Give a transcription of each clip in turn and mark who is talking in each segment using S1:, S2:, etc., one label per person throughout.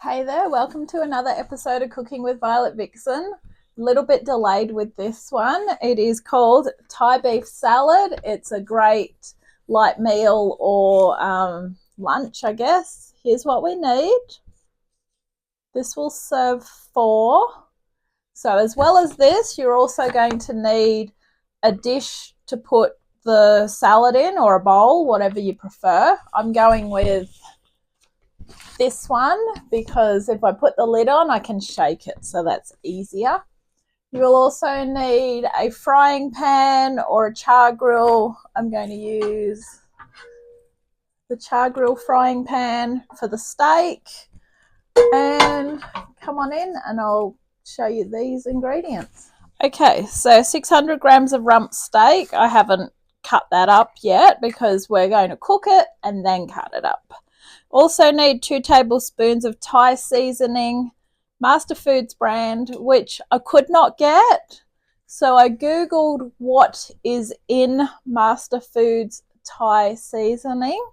S1: Hey there, welcome to another episode of Cooking with Violet Vixen. A little bit delayed with this one. It is called Thai beef salad. It's a great light meal or lunch, I guess. Here's what we need. This will serve four. So as well as this, you're also going to need a dish to put the salad in, or a bowl, whatever you prefer. I'm going with this one because if I put the lid on, I can shake it, so that's easier. You'll also need a frying pan or a char grill. I'm going to use the char grill frying pan for the steak. And come on in and I'll show you these ingredients. Okay, so 600 grams of rump steak. I haven't cut that up yet because we're going to cook it and then cut it up. Also need 2 tablespoons of Thai seasoning, Master Foods brand, which I could not get. So I Googled what is in Master Foods Thai seasoning.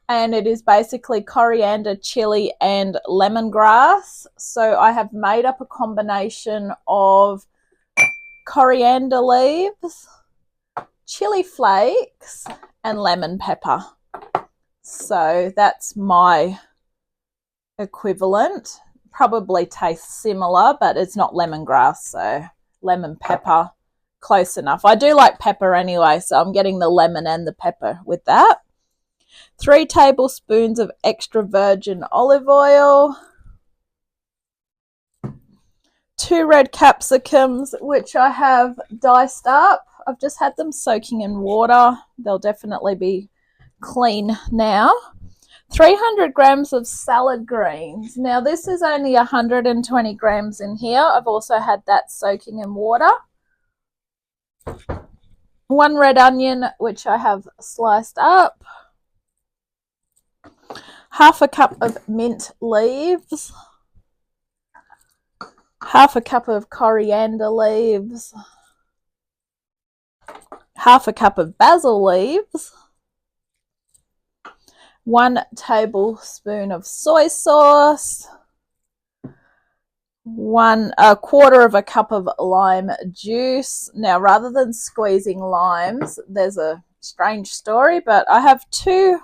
S1: And it is basically coriander, chili, and lemongrass. So I have made up a combination of coriander leaves, chili flakes, and lemon pepper. So that's my equivalent. Probably tastes similar, but it's not lemongrass, so lemon pepper, close enough. I do like pepper anyway, so I'm getting the lemon and the pepper with that. 3 tablespoons of extra virgin olive oil. 2 red capsicums, which I have diced up. I've just had them soaking in water. They'll definitely be clean now. 300 grams of salad greens. Now this is only 120 grams in here. I've also had that soaking in water. 1 red onion, which I have sliced up. Half a cup of mint leaves. Half a cup of coriander leaves. Half a cup of basil leaves. 1 tablespoon of soy sauce. 1/4 of a cup of lime juice. Now, rather than squeezing limes, there's a strange story, but I have 2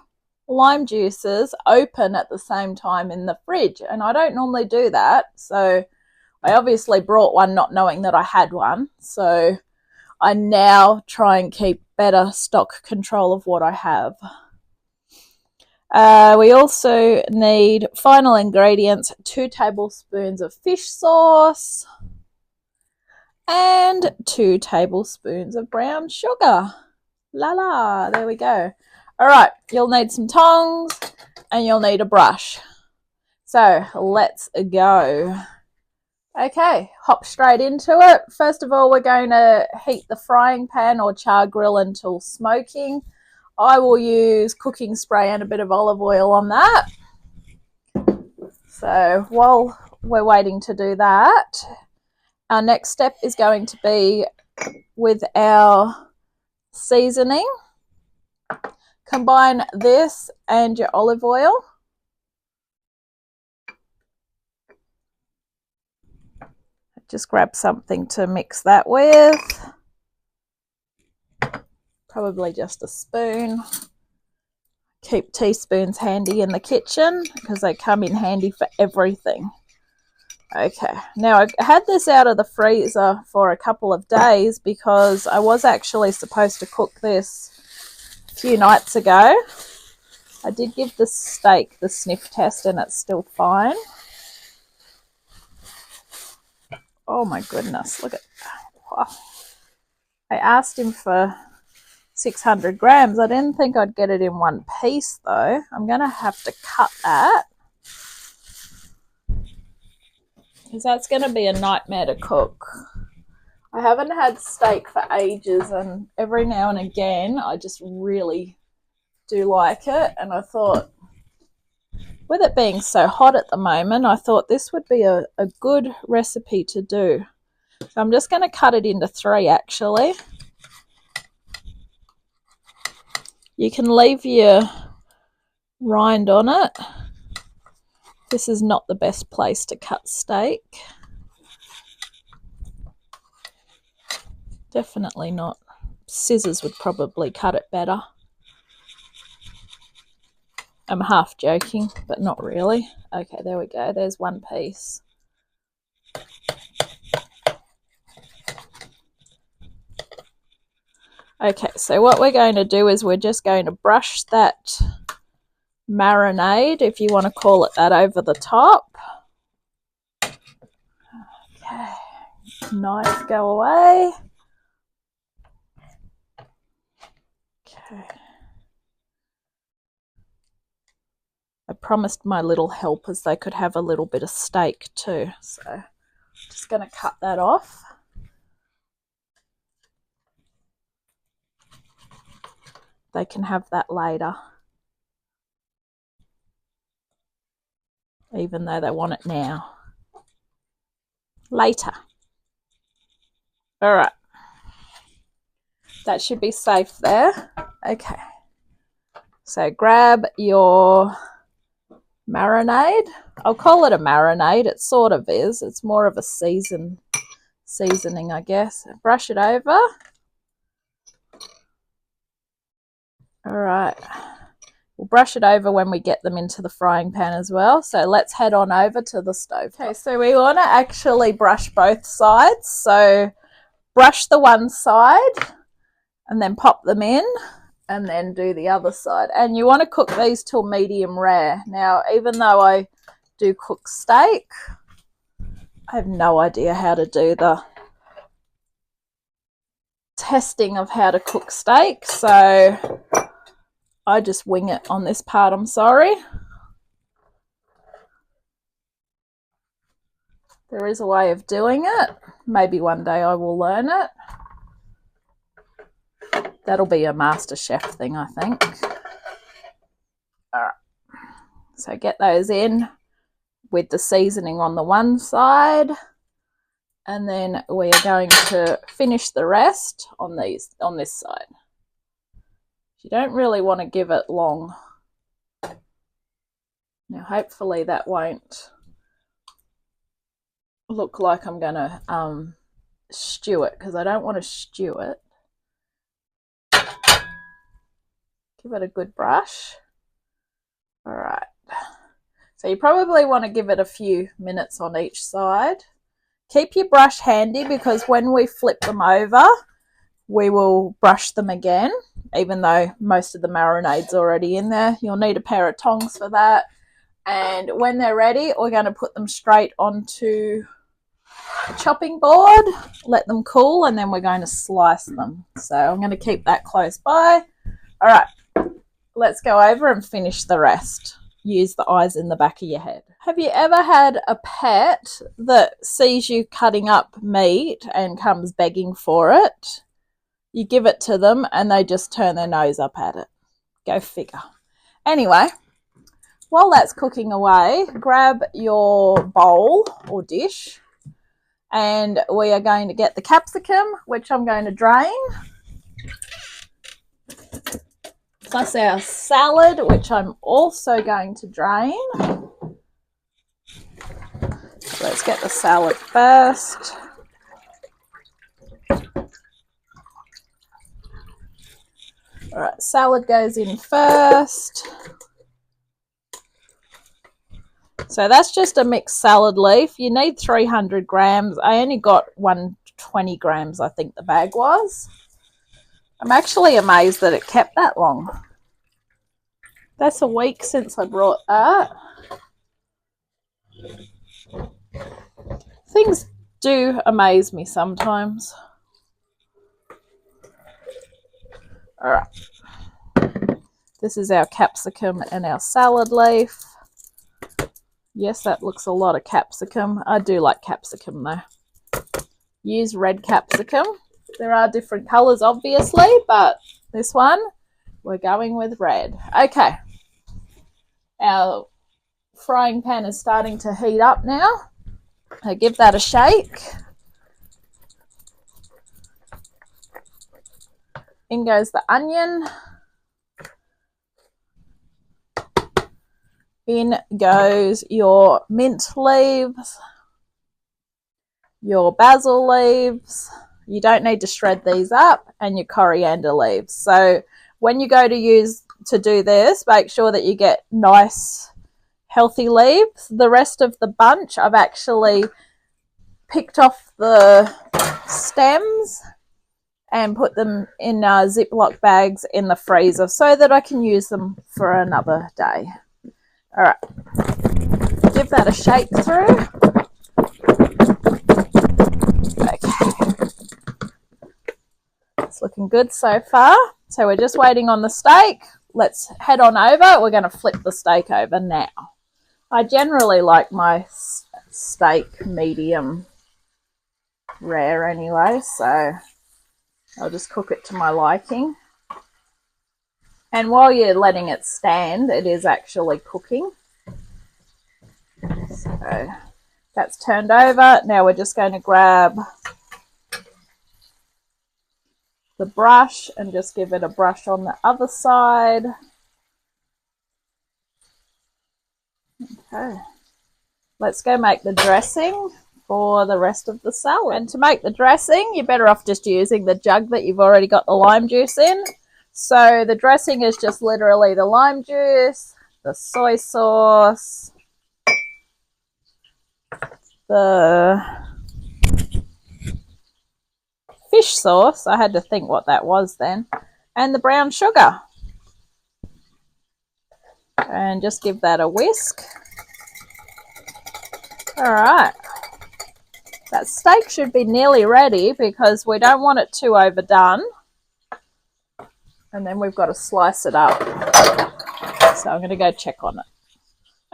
S1: lime juices open at the same time in the fridge, and I don't normally do that. So I obviously brought one not knowing that I had one. So I now try and keep better stock control of what I have. We also need final ingredients: 2 tablespoons of fish sauce and 2 tablespoons of brown sugar. There we go. All right, you'll need some tongs and you'll need a brush. So let's go. Okay, hop straight into it. First of all, we're going to heat the frying pan or char grill until smoking. I will use cooking spray and a bit of olive oil on that. So while we're waiting to do that, our next step is going to be with our seasoning. Combine this and your olive oil. Just grab something to mix that with. Probably just a spoon. Keep teaspoons handy in the kitchen because they come in handy for everything. Okay, now I had this out of the freezer for a couple of days because I was actually supposed to cook this a few nights ago. I did give the steak the sniff test and it's still fine. Oh my goodness, look at that. Wow. I asked him for 600 grams. I didn't think I'd get it in one piece though. I'm going to have to cut that because that's going to be a nightmare to cook. I haven't had steak for ages, and every now and again I just really do like it, and I thought, with it being so hot at the moment, I thought this would be a good recipe to do. So I'm just going to cut it into 3 actually. You can leave your rind on it This is not the best place to cut steak. Definitely not. Scissors would probably cut it better. I'm half joking, but not really. Okay, there we go. There's one piece. Okay, so what we're going to do is we're just going to brush that marinade, if you want to call it that, over the top. Okay, knife go away. Okay. I promised my little helpers they could have a little bit of steak too, so I'm just going to cut that off. They can have that later, even though they want it now. Later. All right. That should be safe there. Okay. So grab your marinade. I'll call it a marinade. It sort of is. It's more of a seasoning, I guess. Brush it over. All right. We'll brush it over when we get them into the frying pan as well. So let's head on over to the stove. Okay, so we want to actually brush both sides. So brush the one side and then pop them in and then do the other side. And you want to cook these till medium rare. Now, even though I do cook steak, I have no idea how to do the testing of how to cook steak. So I just wing it on this part, I'm sorry. There is a way of doing it. Maybe one day I will learn it. That'll be a MasterChef thing, I think. All right. So get those in with the seasoning on the one side. And then we are going to finish the rest on this side. You don't really want to give it long. Now, hopefully that won't look like I'm going to stew it, because I don't want to stew it. Give it a good brush. All right. So you probably want to give it a few minutes on each side. Keep your brush handy, because when we flip them over, we will brush them again, even though most of the marinade's already in there. You'll need a pair of tongs for that. And when they're ready, we're going to put them straight onto the chopping board, let them cool, and then we're going to slice them. So I'm going to keep that close by. All right, let's go over and finish the rest. Use the eyes in the back of your head. Have you ever had a pet that sees you cutting up meat and comes begging for it? You give it to them and they just turn their nose up at it. Go figure. Anyway, while that's cooking away, grab your bowl or dish, and we are going to get the capsicum, which I'm going to drain, plus our salad, which I'm also going to drain. So let's get the salad first. All right, salad goes in first. So that's just a mixed salad leaf. You need 300 grams. I only got 120 grams, I think the bag was. I'm actually amazed that it kept that long. That's a week since I brought that. Things do amaze me sometimes. All right. This is our capsicum and our salad leaf. Yes, that looks a lot of capsicum. I do like capsicum though. Use red capsicum. There are different colours obviously, but this one, we're going with red. Okay. Our frying pan is starting to heat up now. I give that a shake. In goes the onion. In goes your mint leaves, your basil leaves. You don't need to shred these up, and your coriander leaves. So when you go to do this, make sure that you get nice healthy leaves. The rest of the bunch I've actually picked off the stems and put them in Ziploc bags in the freezer so that I can use them for another day. All right, give that a shake through. Okay, it's looking good so far. So we're just waiting on the steak. Let's head on over. We're going to flip the steak over now. I generally like my steak medium rare anyway, so I'll just cook it to my liking. And while you're letting it stand, it is actually cooking. So that's turned over. Now we're just going to grab the brush and just give it a brush on the other side. Okay. Let's go make the dressing for the rest of the salad. And to make the dressing, you're better off just using the jug that you've already got the lime juice in. So the dressing is just literally the lime juice, the soy sauce, the fish sauce, I had to think what that was then, and the brown sugar. And just give that a whisk. All right. That steak should be nearly ready because we don't want it too overdone. And then we've got to slice it up. So I'm going to go check on it.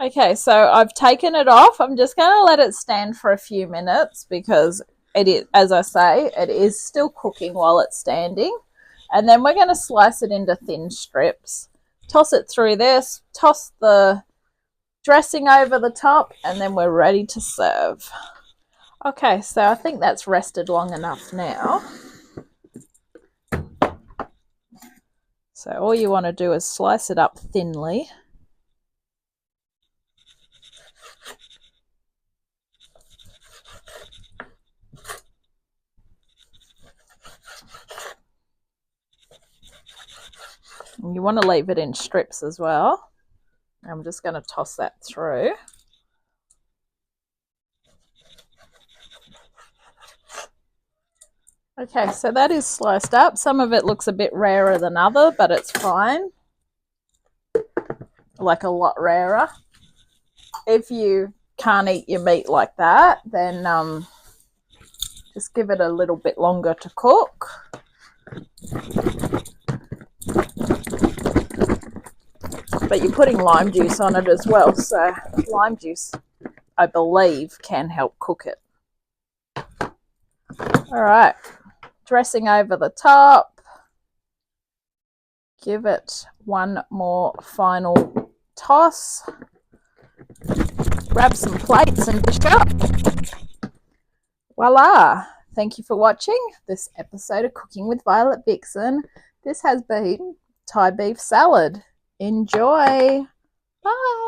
S1: Okay, so I've taken it off. I'm just going to let it stand for a few minutes because it is, as I say, it is still cooking while it's standing. And then we're going to slice it into thin strips. Toss it through this, toss the dressing over the top, and then we're ready to serve. Okay, so I think that's rested long enough now. So all you want to do is slice it up thinly. And you want to leave it in strips as well. I'm just going to toss that through. Okay, so that is sliced up. Some of it looks a bit rarer than other, but it's fine. Like a lot rarer. If you can't eat your meat like that, then just give it a little bit longer to cook. But you're putting lime juice on it as well, so lime juice, I believe, can help cook it. All right, dressing over the top. Give it one more final toss. Grab some plates and dish up. Voila! Thank you for watching this episode of Cooking with Violet Vixen. This has been Thai beef salad. Enjoy! Bye!